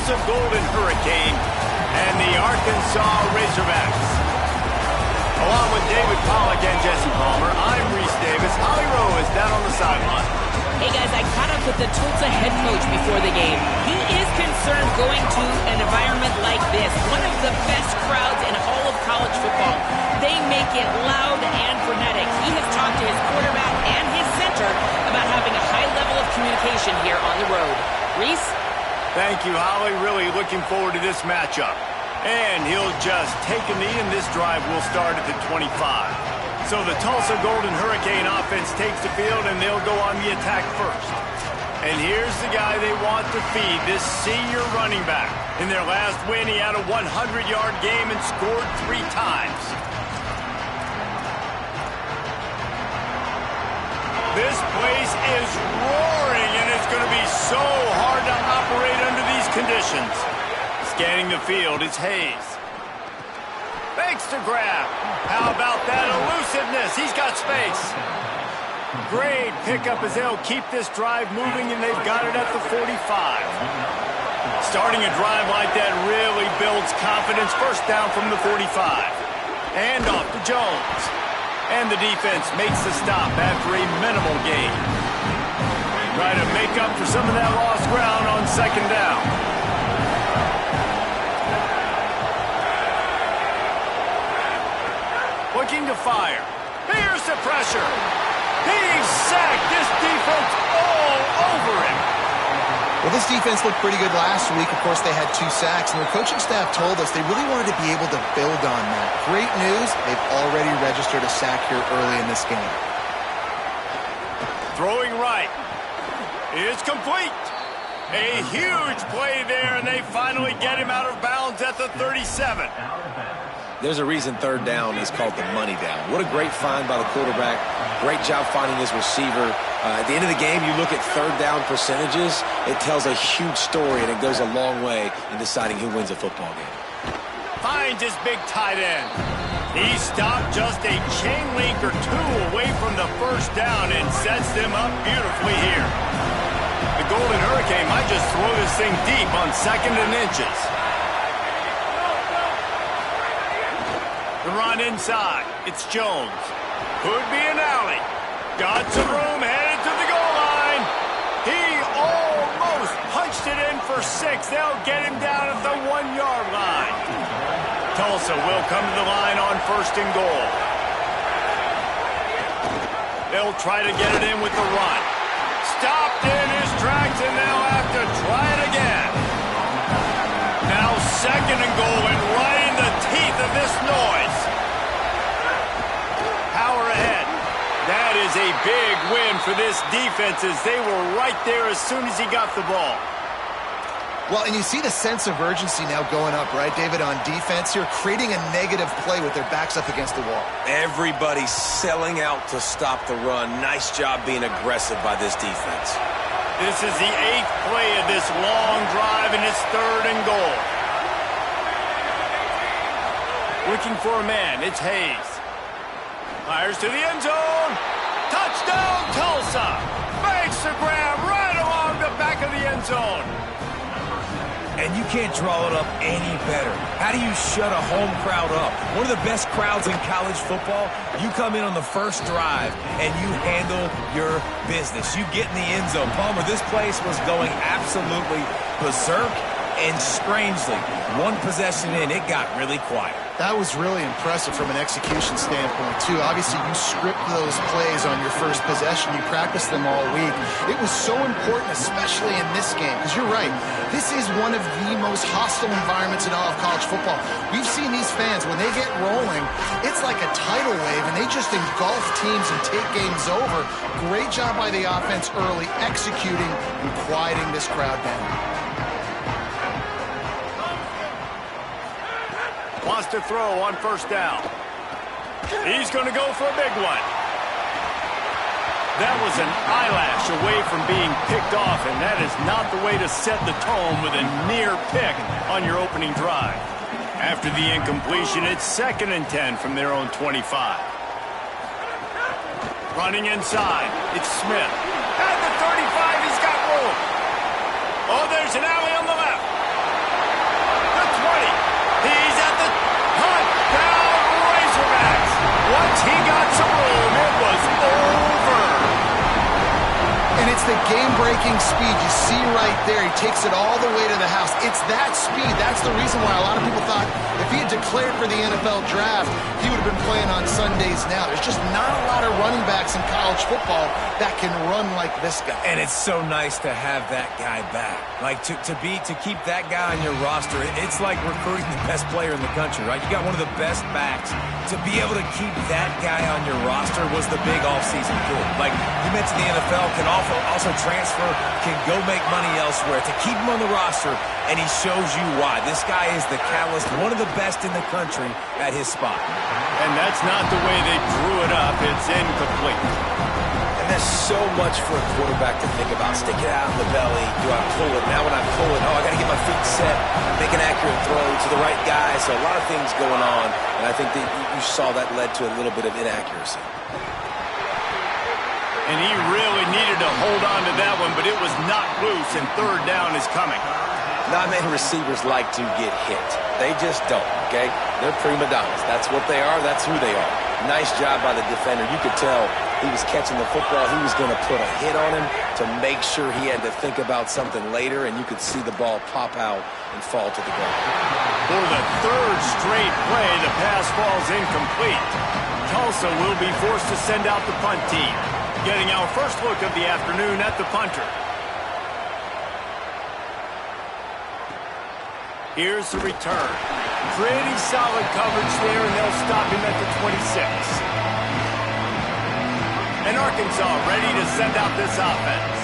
Tulsa Golden Hurricane and the Arkansas Razorbacks. Along with David Pollack and Jesse Palmer, I'm Reese Davis. Holly Rowe is down on the sideline. Hey guys, I caught up with the Tulsa head coach before the game. He is concerned going to an environment like this, one of the best crowds in all of college football. They make it loud and frenetic. He has talked to his quarterback and his center about having a high level of communication here on the road. Reese? Thank you, Holly. Really looking forward to this matchup. And he'll just take a knee, and this drive will start at the 25. So the Tulsa Golden Hurricane offense takes the field, and they'll go on the attack first. And here's the guy they want to feed, this senior running back. In their last win, he had a 100-yard game and scored 3 times. This place is roaring, and it's going to be so hard to operate under these conditions. Scanning the field, it's Hayes. Fakes to grab. How about that elusiveness? He's got space. Great pickup as they'll keep this drive moving, and they've got it at the 45. Starting a drive like that really builds confidence. First down from the 45. And off to Jones. And the defense makes the stop after a minimal gain. Try to make up for some of that lost ground on second down. Looking to fire. Here's the pressure. He's sacked. This defense all over him. Well, this defense looked pretty good last week. Of course, they had 2 sacks, and their coaching staff told us they really wanted to be able to build on that. Great news, they've already registered a sack here early in this game. Throwing right. It's complete. A huge play there, and they finally get him out of bounds at the 37. There's a reason third down is called the money down. What a great find by the quarterback. Great job finding his receiver. At the end of the game, you look at third down percentages. It tells a huge story, and it goes a long way in deciding who wins a football game. Finds his big tight end. He stopped just a chain link or 2 away from the first down and sets them up beautifully here. The Golden Hurricane might just throw this thing deep on 2nd and inches. The run inside. It's Jones. Could be an alley. Got some room, headed to the goal line. He almost punched it in for 6. They'll get him down at the 1-yard line. Tulsa will come to the line on 1st and goal. They'll try to get it in with the run. Stopped in his tracks, and they'll have to try it again. Now 2nd and goal, and right in the teeth of this noise. Power ahead. That is a big win for this defense as they were right there as soon as he got the ball. Well, and you see the sense of urgency now going up, right, David, on defense here, creating a negative play with their backs up against the wall. Everybody's selling out to stop the run. Nice job being aggressive by this defense. This is the 8th play of this long drive, and it's 3rd and goal. Looking for a man, it's Hayes. Fires to the end zone. Touchdown, Tulsa. Makes the grab right along the back of the end zone. And you can't draw it up any better. How do you shut a home crowd up? One of the best crowds in college football. You come in on the first drive, and you handle your business. You get in the end zone. Palmer, this place was going absolutely berserk, and strangely, 1 possession in, it got really quiet. That was really impressive from an execution standpoint, too. Obviously, you script those plays on your first possession. You practice them all week. It was so important, especially in this game, because you're right. This is one of the most hostile environments in all of college football. We've seen these fans, when they get rolling, it's like a tidal wave, and they just engulf teams and take games over. Great job by the offense early, executing and quieting this crowd down. Wants to throw on 1st down. He's going to go for a big one. That was an eyelash away from being picked off, and that is not the way to set the tone with a near pick on your opening drive. After the incompletion, it's 2nd and 10 from their own 25. Running inside, it's Smith. At the 35, he's got room. Oh, there's an alley on the left. the game-breaking speed. You see right there, he takes it all the way to the house. It's that speed. That's the reason why a lot of people thought if he had declared for the NFL draft, he would have been playing on Sundays now. There's just not a lot of running backs in college football that can run like this guy. And it's so nice to have that guy back. Like, to keep that guy on your roster, it's like recruiting the best player in the country, right? You got one of the best backs. To be able to keep that guy on your roster was the big offseason pull. Like, you mentioned the NFL can also transfer, can go make money elsewhere. To keep him on the roster, and he shows you why. This guy is the catalyst, one of the best in the country at his spot. And that's not the way they drew it up. It's incomplete. And there's so much for a quarterback to think about. Stick it out in the belly. Do I pull it? Now when I pull it, I got to get my feet set, make an accurate throw to the right guy. So a lot of things going on, and I think that you saw that led to a little bit of inaccuracy. And he really needed to hold on to that one, but it was knocked loose, and third down is coming. Not many receivers like to get hit. They just don't, okay? They're prima donnas. That's what they are. That's who they are. Nice job by the defender. You could tell he was catching the football. He was going to put a hit on him to make sure he had to think about something later, and you could see the ball pop out and fall to the ground. For the third straight play, the pass falls incomplete. Tulsa will be forced to send out the punt team. Getting our first look of the afternoon at the punter. Here's the return. Pretty solid coverage there, and they'll stop him at the 26. And Arkansas ready to send out this offense.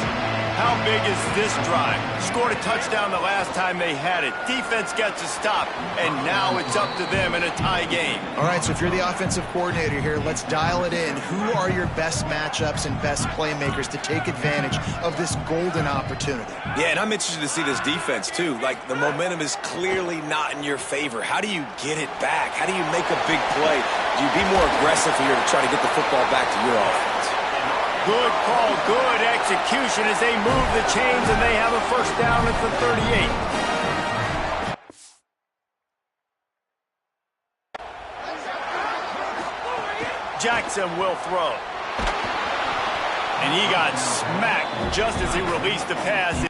How big is this drive? Scored a touchdown the last time they had it. Defense gets a stop, and now it's up to them in a tie game. All right, so if you're the offensive coordinator here, let's dial it in. Who are your best matchups and best playmakers to take advantage of this golden opportunity? Yeah, and I'm interested to see this defense, too. Like, the momentum is clearly not in your favor. How do you get it back? How do you make a big play? Do you be more aggressive here to try to get the football back to your offense? Good call, good execution as they move the chains, and they have a first down at the 38. Jackson will throw. And he got smacked just as he released the pass.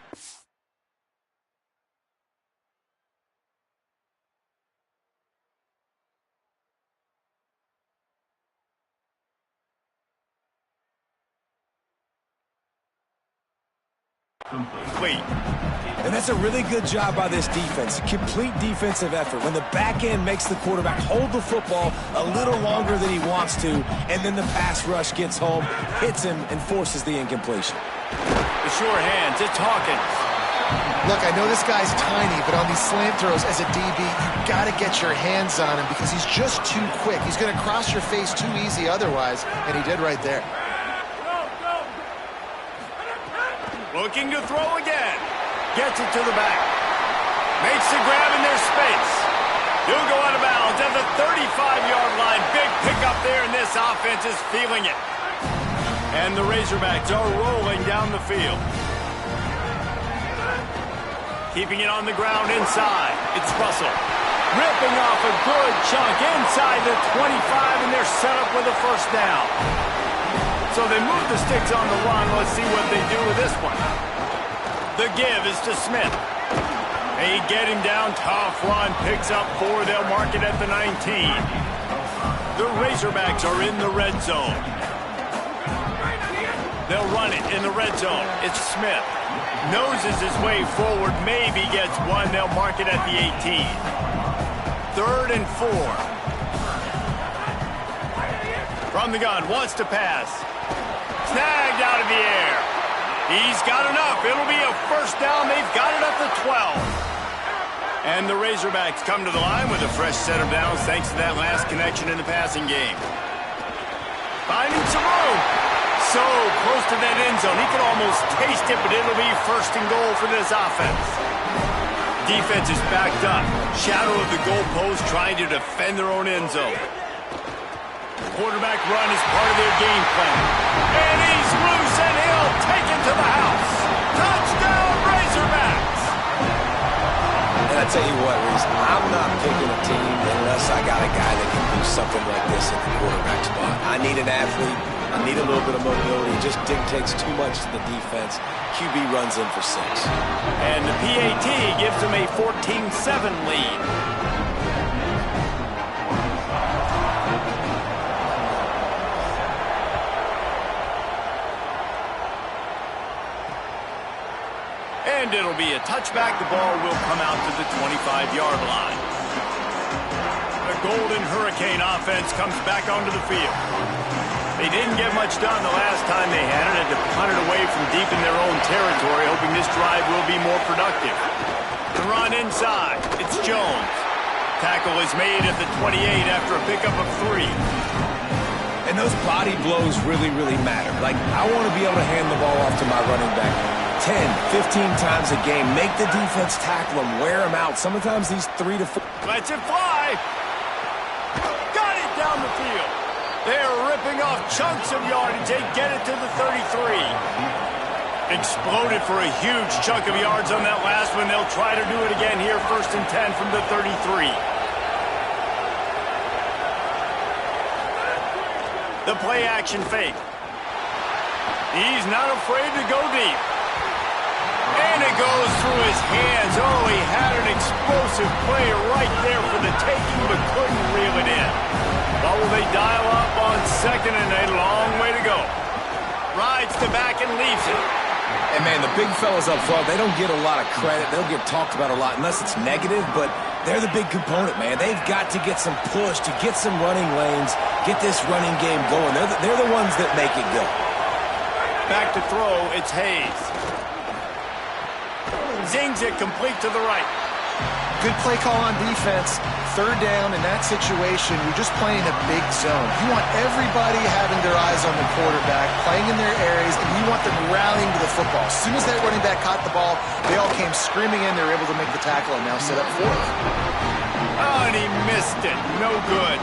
Complete. And that's a really good job by this defense. Complete defensive effort. When the back end makes the quarterback hold the football a little longer than he wants to, and then the pass rush gets home, hits him, and forces the incompletion. The sure hands, it's Hawkins. Look, I know this guy's tiny, but on these slant throws as a DB, you got to get your hands on him because he's just too quick. He's going to cross your face too easy otherwise, and he did right there. Looking to throw again. Gets it to the back. Makes the grab in their space. He'll go out of bounds at the 35-yard line. Big pickup there, and this offense is feeling it. And the Razorbacks are rolling down the field. Keeping it on the ground inside. It's Russell. Ripping off a good chunk inside the 25, and they're set up with a first down. So they move the sticks on the run. Let's see what they do with this one. The give is to Smith. They get him down. Tough run. Picks up 4. They'll mark it at the 19. The Razorbacks are in the red zone. They'll run it in the red zone. It's Smith. Noses his way forward. Maybe gets 1. They'll mark it at the 18. 3rd and 4. From the gun. Wants to pass. Snagged out of the air. He's got enough. It'll be a first down. They've got it at the 12. And the Razorbacks come to the line with a fresh set of downs thanks to that last connection in the passing game. Finding some room. So close to that end zone. He could almost taste it, but it'll be first and goal for this offense. Defense is backed up. Shadow of the goalpost trying to defend their own end zone. Quarterback run is part of their game plan. And he's loose, and he'll take it to the house. Touchdown, Razorbacks! And I tell you what, Reese, I'm not picking a team unless I got a guy that can do something like this at the quarterback spot. I need an athlete I need a little bit of mobility. It just dictates too much to the defense. QB runs in for 6. And the PAT gives them a 14-7 lead. And it'll be a touchback. The ball will come out to the 25-yard line. The Golden Hurricane offense comes back onto the field. They didn't get much done the last time they had it. Had to punt it away from deep in their own territory, hoping this drive will be more productive. The run inside. It's Jones. Tackle is made at the 28 after a pickup of 3. And those body blows really, really matter. Like, I want to be able to hand the ball off to my running back 10, 15 times a game. Make the defense tackle them, wear them out. Sometimes these 3 to 4. Lets it fly. Got it down the field. They're ripping off chunks of yardage. They get it to the 33. Exploded for a huge chunk of yards on that last one. They'll try to do it again here, 1st and 10 from the 33. The play action fake. He's not afraid to go deep. And it goes through his hands. Oh, he had an explosive play right there for the taking, but couldn't reel it in. Well, will they dial up on 2nd and a long way to go? Rides the back and leaves it. And, man, the big fellas up front, they don't get a lot of credit. They'll get talked about a lot unless it's negative, but they're the big component, man. They've got to get some push, to get some running lanes, get this running game going. They're the ones that make it go. Back to throw, it's Hayes. Zings it complete to the right. Good play call on defense. 3rd down in that situation, you're just playing a big zone. You want everybody having their eyes on the quarterback, playing in their areas, and you want them rallying to the football. As soon as that running back caught the ball, they all came screaming in. They were able to make the tackle and now set up 4th. Oh, and he missed it. No good.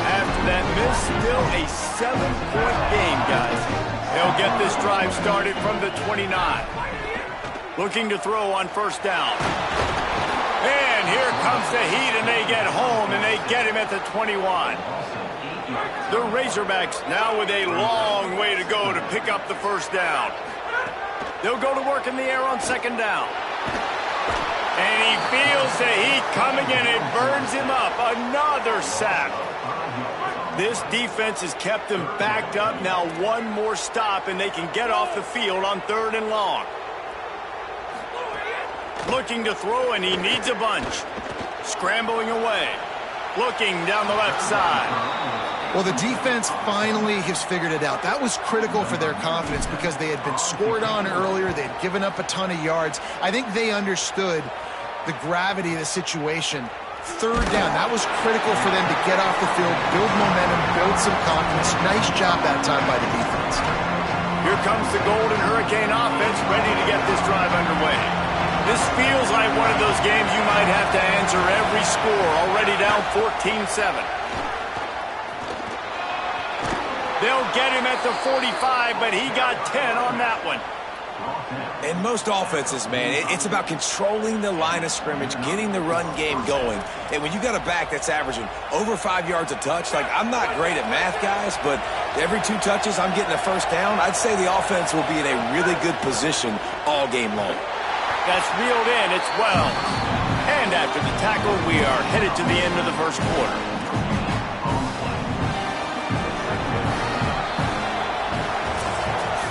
After that miss, still a 7-point game, guys. They'll get this drive started from the 29. Looking to throw on 1st down. And here comes the heat, and they get home, and they get him at the 21. The Razorbacks now with a long way to go to pick up the 1st down. They'll go to work in the air on 2nd down. And he feels the heat coming, and it burns him up. Another sack. This defense has kept them backed up. Now one more stop, and they can get off the field on 3rd and long. Looking to throw, and he needs a bunch. Scrambling away. Looking down the left side. Well, the defense finally has figured it out. That was critical for their confidence because they had been scored on earlier. They had given up a ton of yards. I think they understood the gravity of the situation. 3rd down, that was critical for them to get off the field, build momentum, build some confidence. Nice job that time by the defense. Here comes the Golden Hurricane offense ready to get this drive underway. This feels like one of those games you might have to answer every score. Already down 14-7. They'll get him at the 45, but he got 10 on that one. In most offenses, man, it's about controlling the line of scrimmage, getting the run game going. And when you got a back that's averaging over 5 yards a touch, like, I'm not great at math, guys, but every 2 touches I'm getting a 1st down, I'd say the offense will be in a really good position all game long. That's reeled in. It's well. And after the tackle, we are headed to the end of the 1st quarter.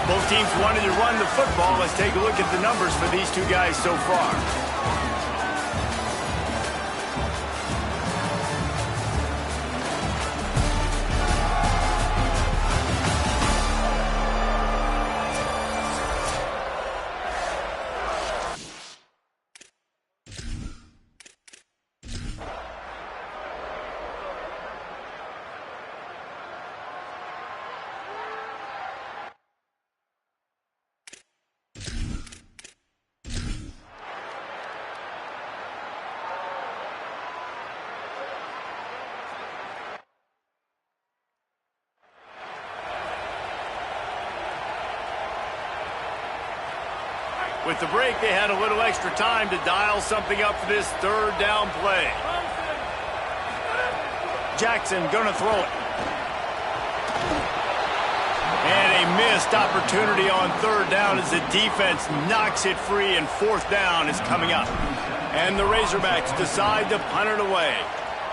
Both teams wanted to run the football. Let's take a look at the numbers for these 2 guys so far. With the break, they had a little extra time to dial something up for this 3rd down play. Jackson gonna throw it. And a missed opportunity on third down as the defense knocks it free, and fourth down is coming up. And the Razorbacks decide to punt it away.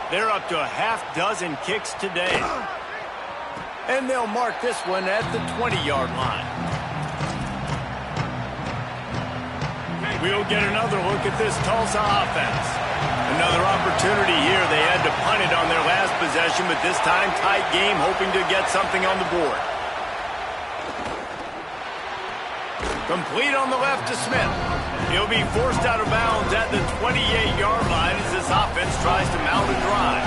They're up to a half dozen kicks today. And they'll mark this one at the 20-yard line. We'll get another look at this Tulsa offense. Another opportunity here. They had to punt it on their last possession, but this time tight game, hoping to get something on the board. Complete on the left to Smith. He'll be forced out of bounds at the 28-yard line as this offense tries to mount a drive.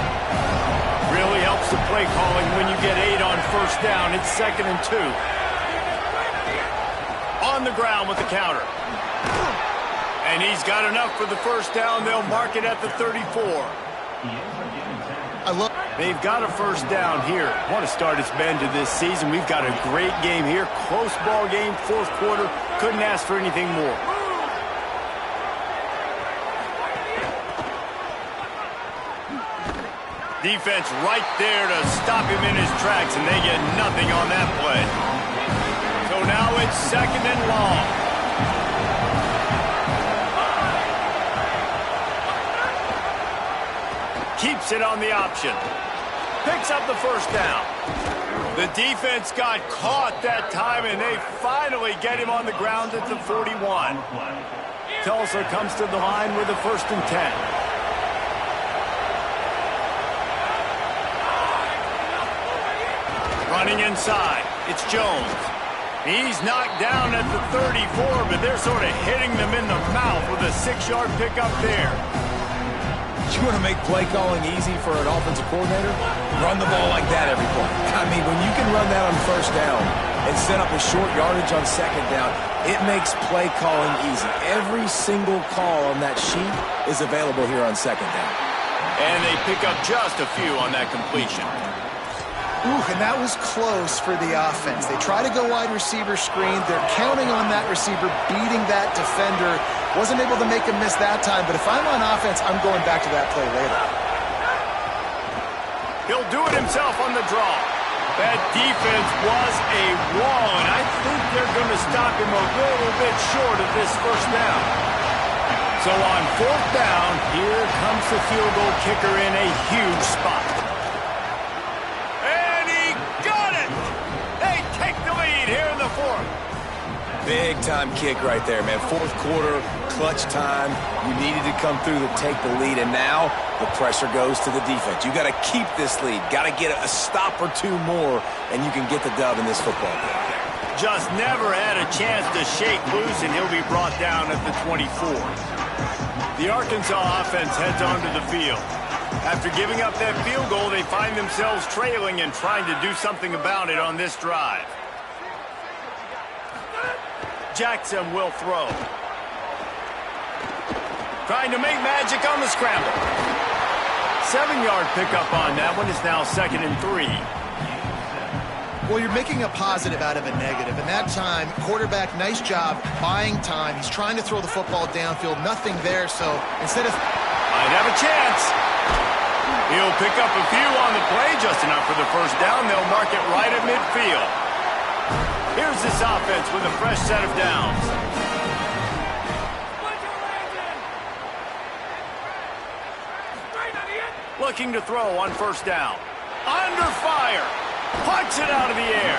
Really helps the play calling when you get 8 on first down. It's 2nd and 2. On the ground with the counter. And he's got enough for the first down. They'll mark it at the 34. They've got a first down here. Want to start its bend to this season. We've got a great game here. Close ball game, fourth quarter. Couldn't ask for anything more. Defense right there to stop him in his tracks, and they get nothing on that play. So now it's 2nd and long. Keeps it on the option. Picks up the first down. The defense got caught that time, and they finally get him on the ground at the 41. Tulsa comes to the line with a 1st and 10. Running inside, it's Jones. He's knocked down at the 34, but they're sort of hitting them in the mouth with a 6-yard pickup there. You want to make play calling easy for an offensive coordinator? Run the ball like that every play. I mean, when you can run that on first down and set up a short yardage on second down, it makes play calling easy. Every single call on that sheet is available here on second down. And they pick up just a few on that completion. Ooh, and that was close for the offense. They try to go wide receiver screen. They're counting on that receiver beating that defender. Wasn't able to make a miss that time, but if I'm on offense, I'm going back to that play later. He'll do it himself on the draw. That defense was a wall, and I think they're going to stop him a little bit short of this first down. So on fourth down, here comes the field goal kicker in a huge spot. Here in the fourth. Big-time kick right there, man. Fourth quarter, clutch time. You needed to come through to take the lead, and now the pressure goes to the defense. You got to keep this lead. Got to get a stop or two more, and you can get the dub in this football game. Just never had a chance to shake loose, and he'll be brought down at the 24. The Arkansas offense heads onto the field. After giving up that field goal, they find themselves trailing and trying to do something about it on this drive. Jackson will throw. Trying to make magic on the scramble. 7-yard pickup on that one. Is now 2nd and 3. Well, you're making a positive out of a negative. And that time, quarterback, nice job buying time. He's trying to throw the football downfield. Nothing there, so instead of... Might have a chance. He'll pick up a few on the play, just enough for the first down. They'll mark it right at midfield. Here's this offense with a fresh set of downs. Looking to throw on first down. Under fire. Punch it out of the air.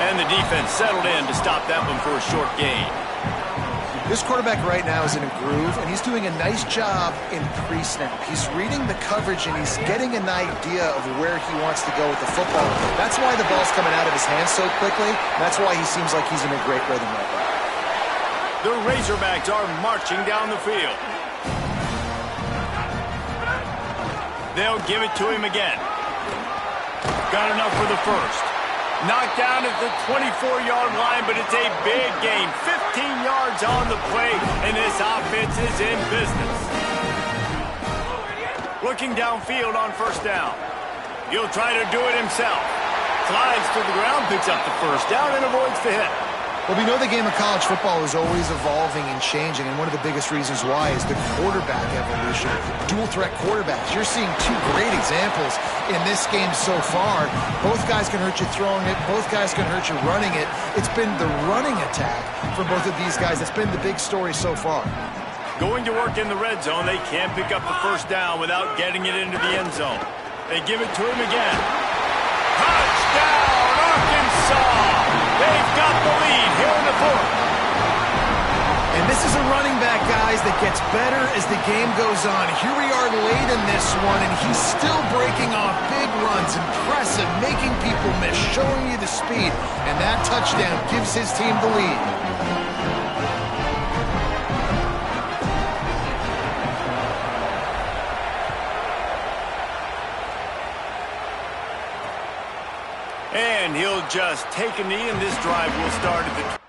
And the defense settled in to stop that one for a short gain. This quarterback right now is in a groove, and he's doing a nice job in pre-snap. He's reading the coverage, and he's getting an idea of where he wants to go with the football. That's why the ball's coming out of his hands so quickly. That's why he seems like he's in a great rhythm right now. The Razorbacks are marching down the field. They'll give it to him again. Got enough for the first. Knocked down at the 24-yard line, but it's a big gain. 15 yards on the play, and this offense is in business. Looking downfield on first down. He'll try to do it himself. Slides to the ground, picks up the first down, and avoids the hit. Well, we know the game of college football is always evolving and changing, and one of the biggest reasons why is the quarterback evolution. Dual-threat quarterbacks. You're seeing two great examples in this game so far. Both guys can hurt you throwing it. Both guys can hurt you running it. It's been the running attack for both of these guys that's been the big story so far. Going to work in the red zone, they can't pick up the first down without getting it into the end zone. They give it to him again. Touchdown, Arkansas! They've got the lead here in the fourth. And this is a running back, guys, that gets better as the game goes on. Here we are late in this one, and he's still breaking off big runs, impressive, making people miss, showing you the speed. And that touchdown gives his team the lead. And he'll just take a knee, and this drive will start at the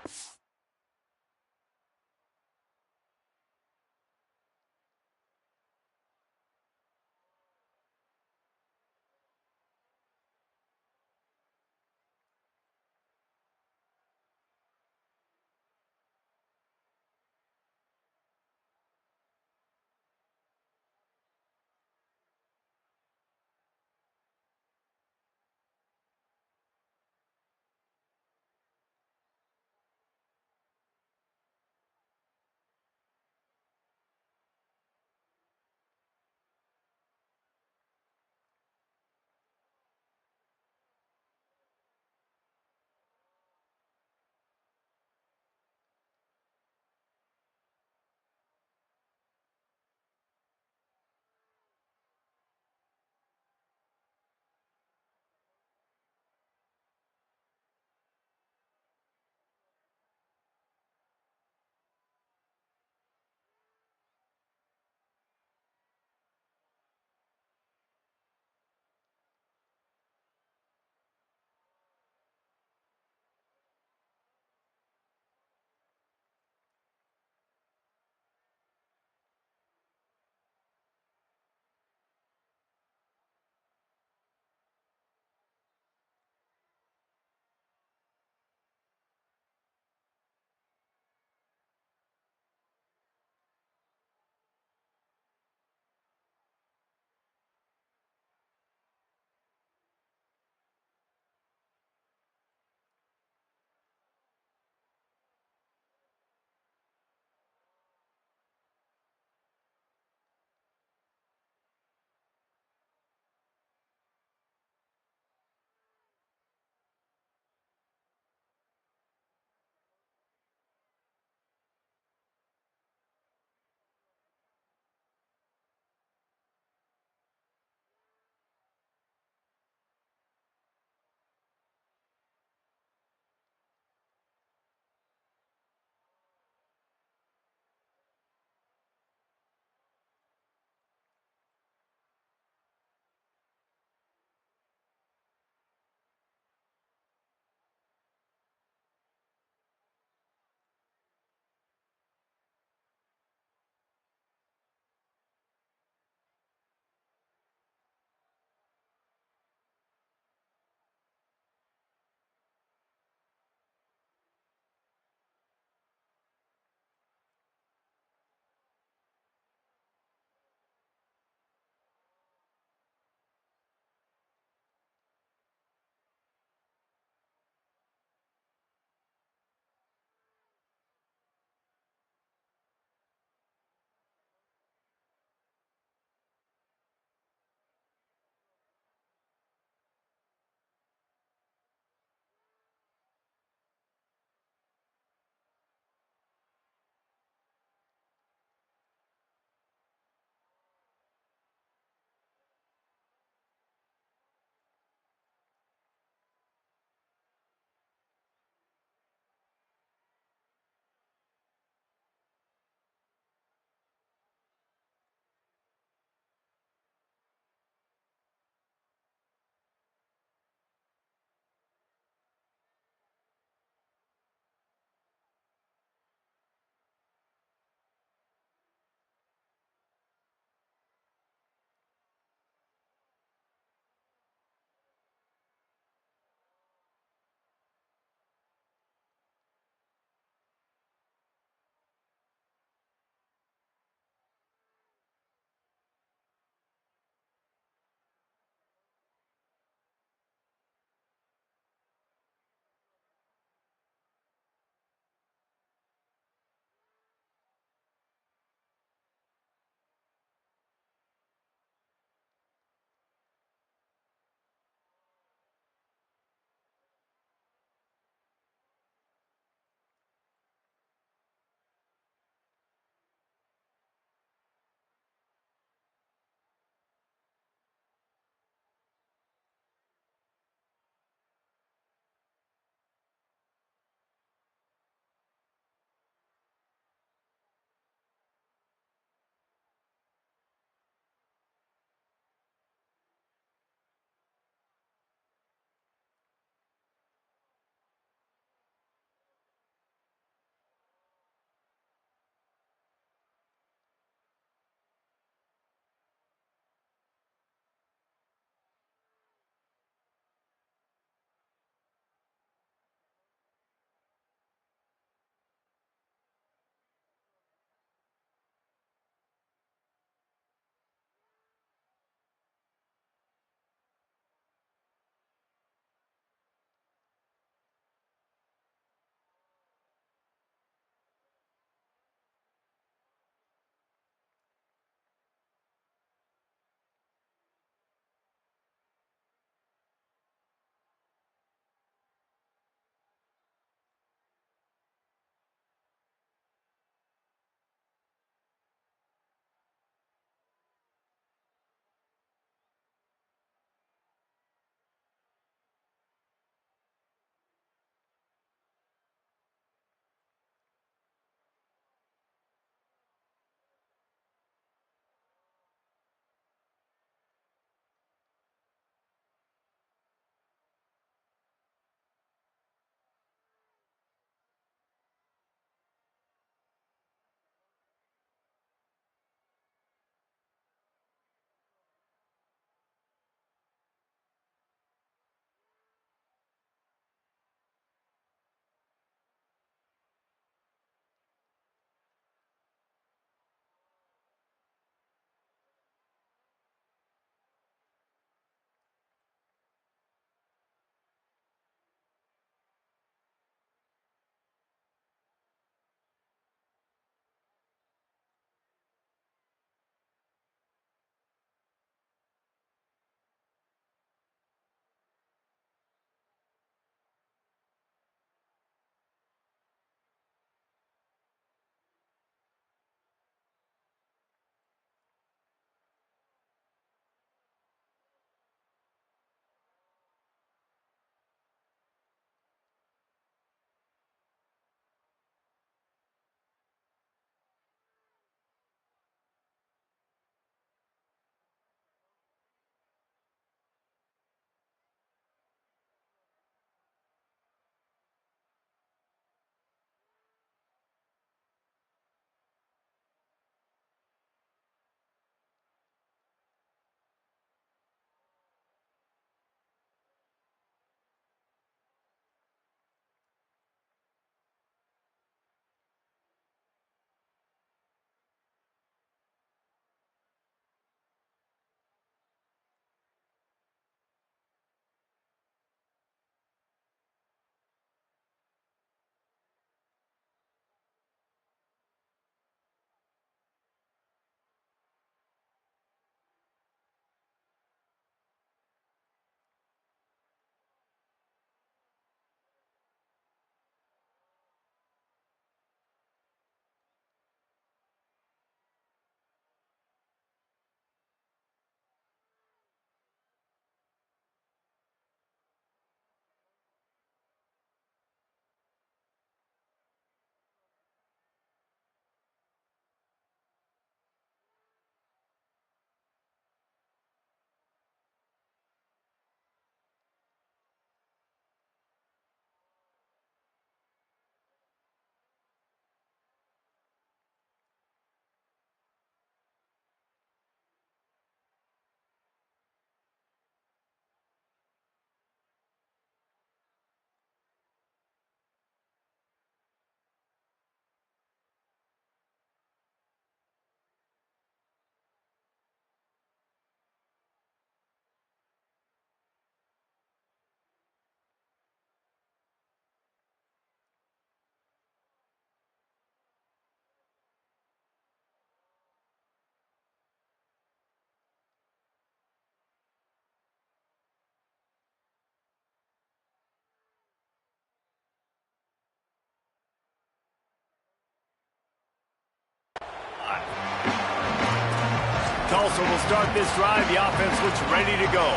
Tulsa will start this drive. The offense looks ready to go.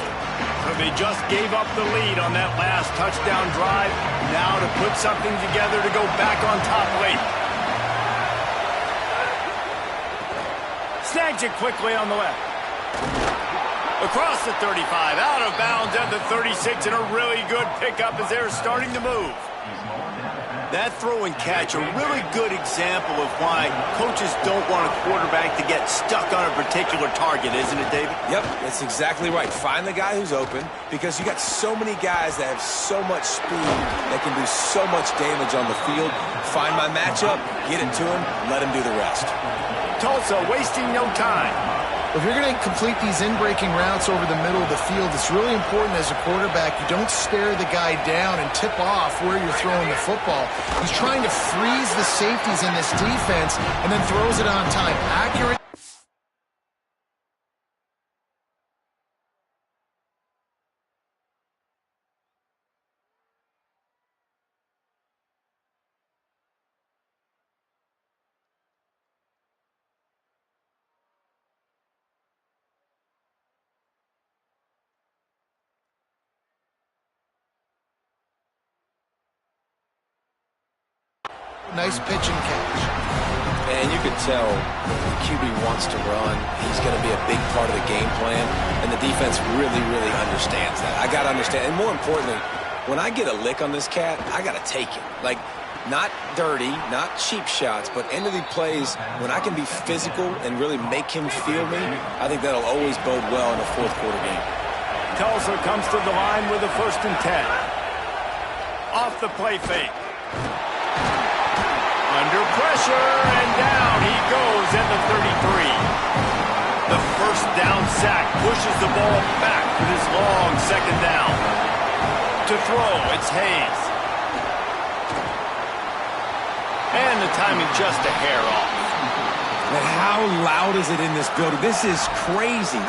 So they just gave up the lead on that last touchdown drive. Now to put something together to go back on top late. Snags it quickly on the left. Across the 35, out of bounds at the 36, and a really good pickup as they're starting to move. That throw and catch, a really good example of why coaches don't want a quarterback to get stuck on a particular target, isn't it, David? Yep, that's exactly right. Find the guy who's open, because you got so many guys that have so much speed that can do so much damage on the field. Find my matchup, get it to him, let him do the rest. Tulsa wasting no time. If you're going to complete these in-breaking routes over the middle of the field, it's really important as a quarterback you don't stare the guy down and tip off where you're throwing the football. He's trying to freeze the safeties in this defense and then throws it on time. Accurate. Nice pitch and catch. And you can tell the QB wants to run. He's going to be a big part of the game plan, and the defense really, really understands that. I got to understand, and more importantly, when I get a lick on this cat, I got to take it. Like, not dirty, not cheap shots, but end of the plays, when I can be physical and really make him feel me, I think that'll always bode well in a fourth quarter game. Tulsa comes to the line with a 1st and 10. Off the play fake. Under pressure, and down he goes at the 33. The 1st down sack pushes the ball back for this long 2nd down. To throw, it's Hayes. And the timing just a hair off. But how loud is it in this building? This is crazy.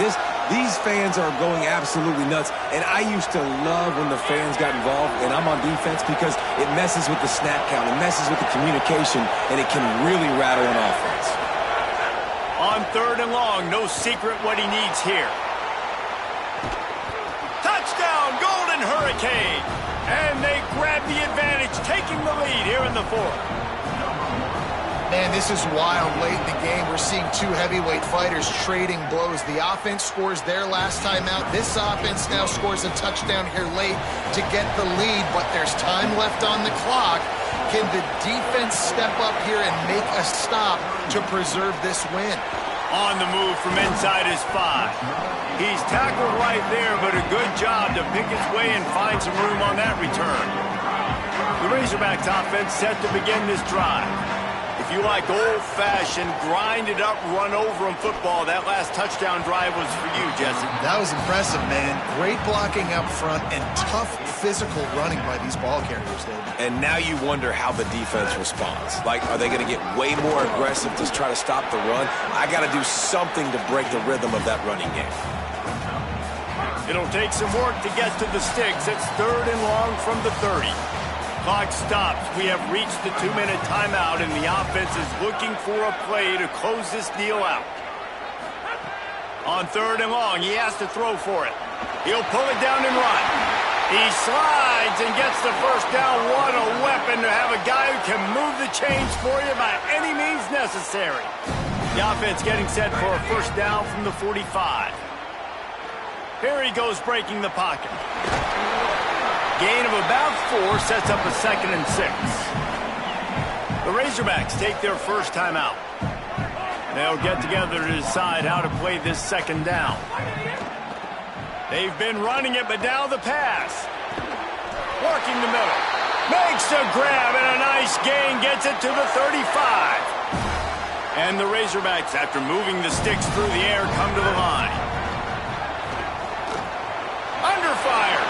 These fans are going absolutely nuts. And I used to love when the fans got involved, and I'm on defense, because it messes with the snap count, it messes with the communication, and it can really rattle an offense. On 3rd and long, no secret what he needs here. Touchdown, Golden Hurricane! And they grab the advantage, taking the lead here in the 4th. Man, this is wild late in the game. We're seeing two heavyweight fighters trading blows. The offense scores their last time out. This offense now scores a touchdown here late to get the lead, but there's time left on the clock. Can the defense step up here and make a stop to preserve this win? On the move from inside his 5. He's tackled right there, but a good job to pick his way and find some room on that return. The Razorbacks offense set to begin this drive. If you like old-fashioned, grind-it-up, run-over-'em football, that last touchdown drive was for you, Jesse. That was impressive, man. Great blocking up front and tough physical running by these ball carriers, David. And now you wonder how the defense responds. Like, are they going to get way more aggressive to try to stop the run? I got to do something to break the rhythm of that running game. It'll take some work to get to the sticks. It's 3rd and long from the 30. Clock stops. We have reached the 2-minute timeout, and the offense is looking for a play to close this deal out. On 3rd and long, he has to throw for it. He'll pull it down and run. He slides and gets the 1st down. What a weapon to have a guy who can move the chains for you by any means necessary. The offense getting set for a 1st down from the 45. Here he goes breaking the pocket. Gain of about 4 sets up a 2nd and 6. The Razorbacks take their 1st time out. They'll get together to decide how to play this 2nd down. They've been running it, but now the pass. Working the middle. Makes a grab and a nice gain. Gets it to the 35. And the Razorbacks, after moving the sticks through the air, come to the line. Under fire.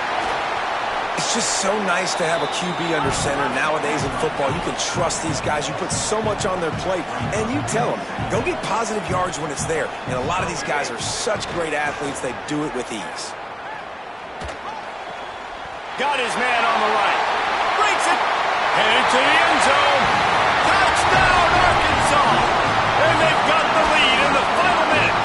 It's just so nice to have a QB under center nowadays in football. You can trust these guys. You put so much on their plate, and you tell them, go get positive yards when it's there. And a lot of these guys are such great athletes, they do it with ease. Got his man on the right. Breaks it. Headed to the end zone. Touchdown, Arkansas. And they've got the lead in the final minute.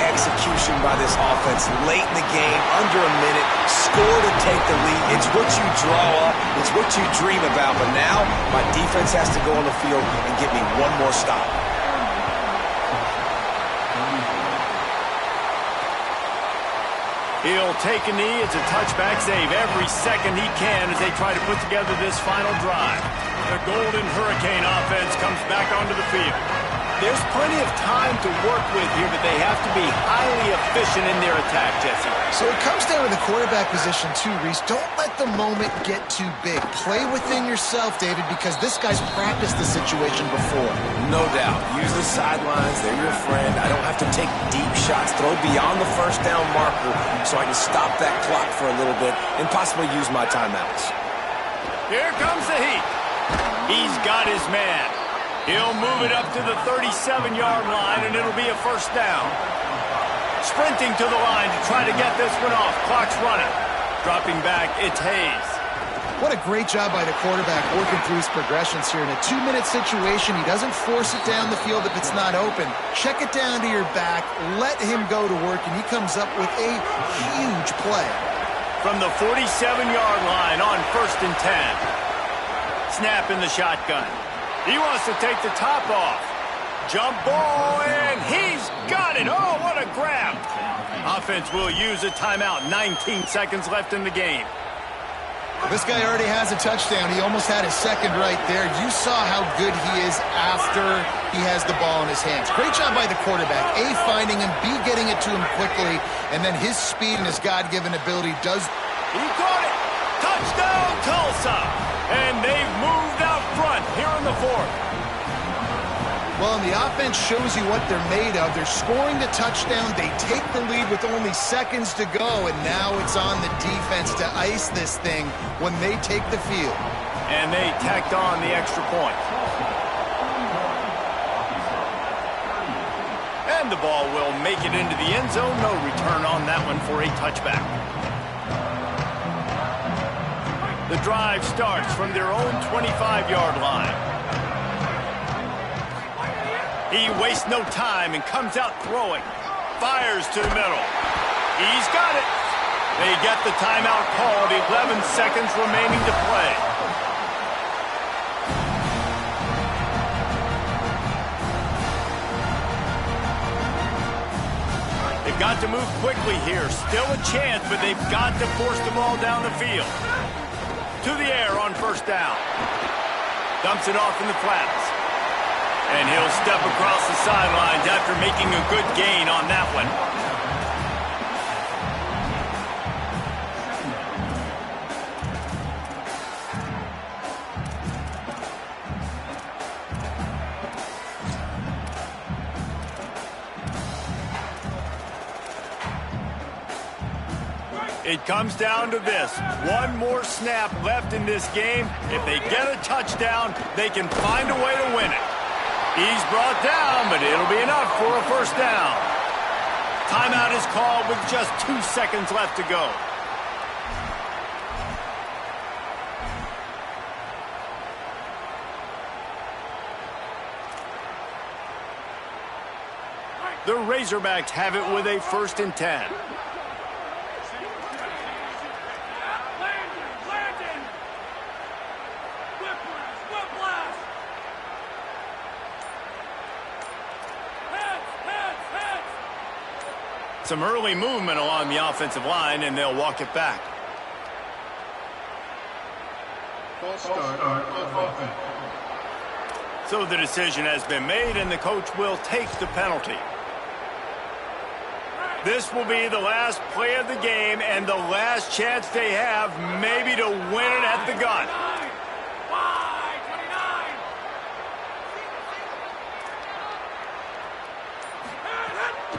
execution by this offense late in the game, under a minute, score to take the lead. It's what you draw up. It's what you dream about. But now my defense has to go on the field and give me one more stop. He'll take a knee. It's a touchback save every second he can as they try to put together this final drive. The Golden Hurricane offense comes back onto the field. There's plenty of time to work with here, but they have to be highly efficient in their attack, Jesse. So it comes down to the quarterback position too, Reese. Don't let the moment get too big. Play within yourself, David, because this guy's practiced the situation before. No doubt. Use the sidelines. They're your friend. I don't have to take deep shots. Throw beyond the first down marker so I can stop that clock for a little bit and possibly use my timeouts. Here comes the heat. He's got his man. He'll move it up to the 37-yard line, and it'll be a first down. Sprinting to the line to try to get this one off. Clock's running. Dropping back, it's Hayes. What a great job by the quarterback working through his progressions here. In a 2-minute situation, he doesn't force it down the field if it's not open. Check it down to your back, let him go to work, and he comes up with a huge play. From the 47-yard line on 1st and 10. Snap in the shotgun. He wants to take the top off. Jump ball, and he's got it. Oh, what a grab. Offense will use a timeout. 19 seconds left in the game. This guy already has a touchdown. He almost had his second right there. You saw how good he is after he has the ball in his hands. Great job by the quarterback. A, finding him. B, getting it to him quickly. And then his speed and his God-given ability does... He caught it. Touchdown, Tulsa. And they've moved out front here in the fourth. Well, and the offense shows you what they're made of. They're scoring the touchdown. They take the lead with only seconds to go, and now it's on the defense to ice this thing when they take the field. And they tacked on the extra point. And the ball will make it into the end zone. No return on that one for a touchback. The drive starts from their own 25-yard line. He wastes no time and comes out throwing. Fires to the middle. He's got it. They get the timeout called. 11 seconds remaining to play. They've got to move quickly here. Still a chance, but they've got to force the ball down the field. To the air on first down. Dumps it off in the flats. And he'll step across the sidelines after making a good gain on that one. It comes down to this. One more snap left in this game. If they get a touchdown, they can find a way to win it. He's brought down, but it'll be enough for a first down. Timeout is called with just 2 seconds left to go. The Razorbacks have it with a 1st and 10. Some early movement along the offensive line, and they'll walk it back. So the decision has been made, and the coach will take the penalty. This will be the last play of the game and the last chance they have maybe to win it at the gun.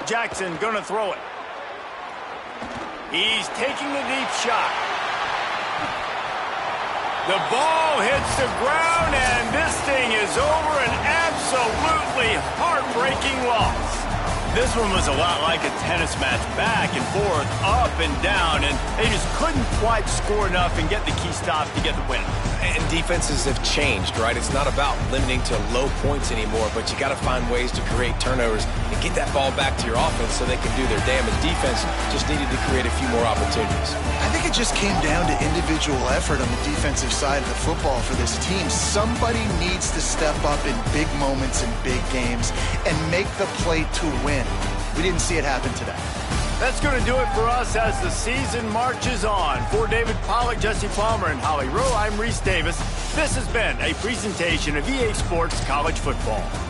Jackson gonna throw it. He's taking a deep shot. The ball hits the ground, and this thing is over. An absolutely heartbreaking loss. This one was a lot like a tennis match, back and forth, up and down, and they just couldn't quite score enough and get the key stop to get the win. And defenses have changed, right? It's not about limiting to low points anymore, but you got to find ways to create turnovers and get that ball back to your offense so they can do their damage. Defense just needed to create a few more opportunities. I think it just came down to individual effort on the defensive side of the football for this team. Somebody needs to step up in big moments in big games and make the play to win. We didn't see it happen today. That's going to do it for us as the season marches on. For David Pollack, Jesse Palmer, and Holly Rowe, I'm Reese Davis. This has been a presentation of EA Sports College Football.